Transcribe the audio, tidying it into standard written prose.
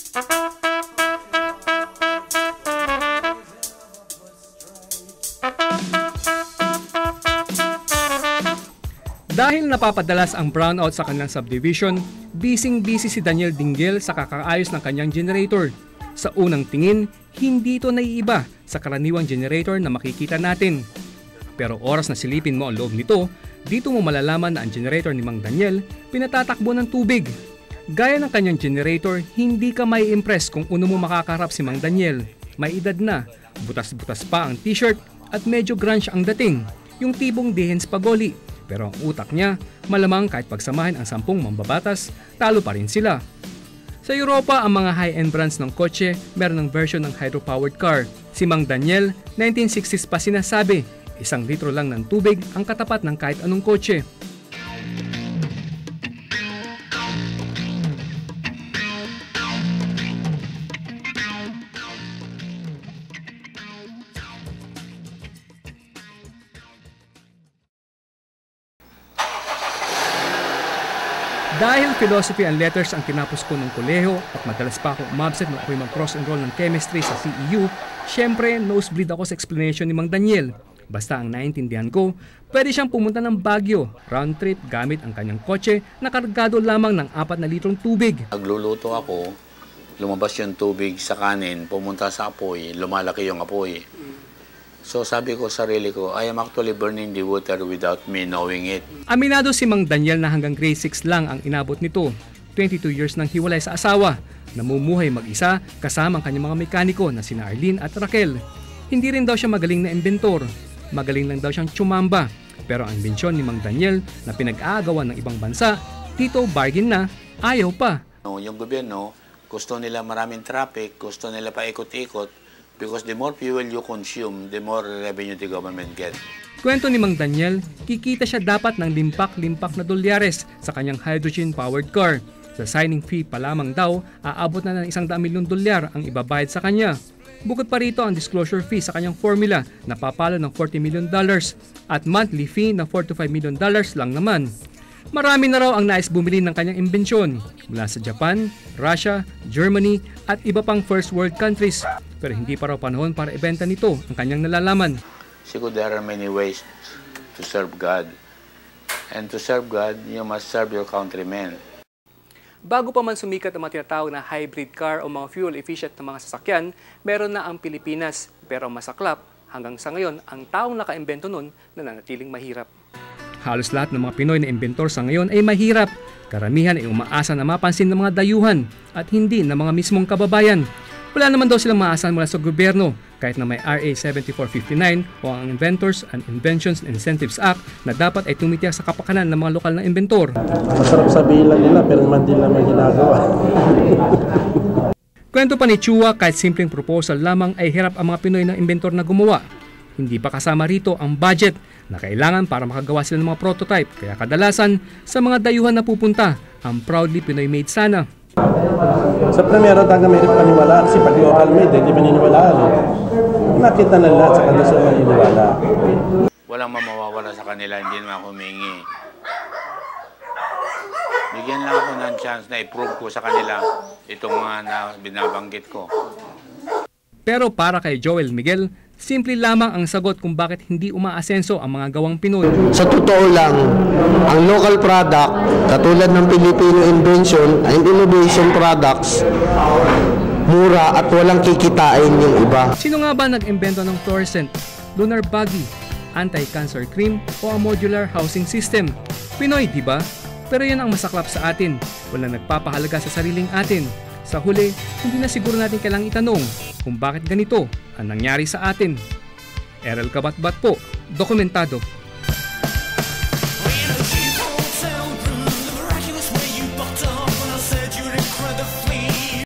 Dahil napapadalas ang brownout sa kanilang subdivision, busy si Daniel Dinggel sa kakaayos ng kanyang generator. Sa unang tingin, hindi ito naiiba sa karaniwang generator na makikita natin. Pero oras na silipin mo ang loob nito, dito mo malalaman na ang generator ni Mang Daniel pinatatakbo ng tubig. Gaya ng kanyang generator, hindi ka may impress kung uno mo makakaharap si Mang Daniel. May edad na, butas-butas pa ang t-shirt at medyo grunge ang dating, yung tibong Dehens Pagoli. Pero ang utak niya, malamang kahit pagsamahin ang 10 mambabatas, talo pa rin sila. Sa Europa, ang mga high-end brands ng kotse, meron ng version ng hydro-powered car. Si Mang Daniel, 1960s pa sinasabi, 1 litro lang ng tubig ang katapat ng kahit anong kotse. Dahil philosophy and letters ang tinapos ko ng kolehiyo at madalas pa ako umabsent nung ako'y mag-cross-enroll ng chemistry sa CEU, syempre nosebleed ako sa explanation ni Mang Daniel. Basta ang naiintindihan ko, pwede siyang pumunta ng Baguio, round trip gamit ang kanyang kotse na kargado lamang ng 4 na litrong tubig. Nagluluto ako, lumabas yung tubig sa kanin, pumunta sa apoy, lumalaki yung apoy. So sabi ko sa sarili ko, I am actually burning the water without me knowing it. Aminado si Mang Daniel na hanggang grade 6 lang ang inabot nito. 22 years nang hiwalay sa asawa. Namumuhay mag-isa kasama ang kanyang mga mekaniko na sina Arlene at Raquel. Hindi rin daw siya magaling na inventor. Magaling lang daw siyang tsumamba. Pero ang imbensyon ni Mang Daniel na pinag-aagawan ng ibang bansa, dito bargain na, ayaw pa. Yung gobyerno, gusto nila maraming traffic, gusto nila pa ikot-ikot. Because the more fuel you consume, the more revenue the government gets. Kwento ni Mang Daniel, kikita siya dapat ng limpak-limpak na dolyares sa kanyang hydrogen-powered car. Sa signing fee pa lamang daw, aabot na ng $100 milyon ang ibabayad sa kanya. Bukod pa rito ang disclosure fee sa kanyang formula na papalo ng $40 million at monthly fee na $4 to $5 million lang naman. Marami na raw ang nais bumili ng kanyang imbensyon mula sa Japan, Russia, Germany at iba pang first world countries. Pero hindi pa raw panahon para ibenta nito ang kanyang nalalaman. Siguro there are many ways to serve God. And to serve God, you must serve your countrymen. Bago pa man sumikat ang mga tinatawag na hybrid car o mga fuel efficient na mga sasakyan, meron na ang Pilipinas. Pero ang masaklap, hanggang sa ngayon, ang taong nakaimbento nun nananatiling mahirap. Halos lahat ng mga Pinoy na inventor sa ngayon ay mahirap. Karamihan ay umaasa na mapansin ng mga dayuhan at hindi ng mga mismong kababayan. Wala naman daw silang maasahan mula sa gobyerno kahit na may RA 7459 o ang Inventors and Inventions and Incentives Act na dapat ay tumitiyak sa kapakanan ng mga lokal na inventor. Masarap sabihin lang nila pero naman din naman ginagawa. Kwento pa ni Chua, kahit simpleng proposal lamang ay hirap ang mga Pinoy na inventor na gumawa. Hindi pa kasama rito ang budget na kailangan para makagawa sila ng mga prototype. Kaya kadalasan sa mga dayuhan na pupunta, ang proudly Pinoy made sana. Sa primero taga may paniwala kasi pag local made, hindi maniniwalaan. Nakita na lahat sa kanila sa maniniwala. Walang mamawawala sa kanila, hindi naman ako humingi. Bigyan lang ako ng chance na i-prove ko sa kanila itong mga na binabanggit ko. Pero para kay Joel Miguel, simple lamang ang sagot kung bakit hindi umaasenso ang mga gawang Pinoy. Sa totoo lang, ang local product, katulad ng Filipino invention and innovation products, mura at walang kikitain yung iba. Sino nga ba nag-imbento ng fluorescent, lunar buggy, anti-cancer cream o ang modular housing system? Pinoy, di ba? Pero yan ang masaklap sa atin. Walang nagpapahalaga sa sariling atin. Sa huli, hindi na siguro natin kailangang itanong kung bakit ganito ang nangyari sa atin. Errol Kabatbat po, dokumentado.